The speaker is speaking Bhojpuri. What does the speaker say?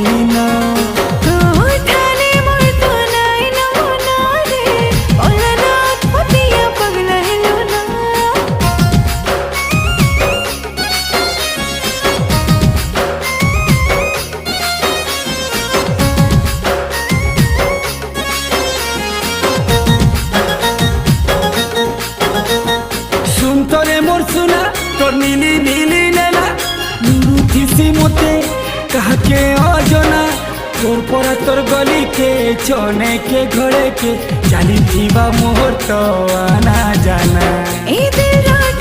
देली ना तो ठाने मोर तो नाई नमूना रे ओलनाथ पतिया पगला हेलो ना सुन तोरे मोर सुना तोर नीली नीली नैना नुरुथिसी मोते कहा के अजना तोर परा तोर गली के चने के घरे के चाली थीबा मोहर तो आना जाना ए दिल रात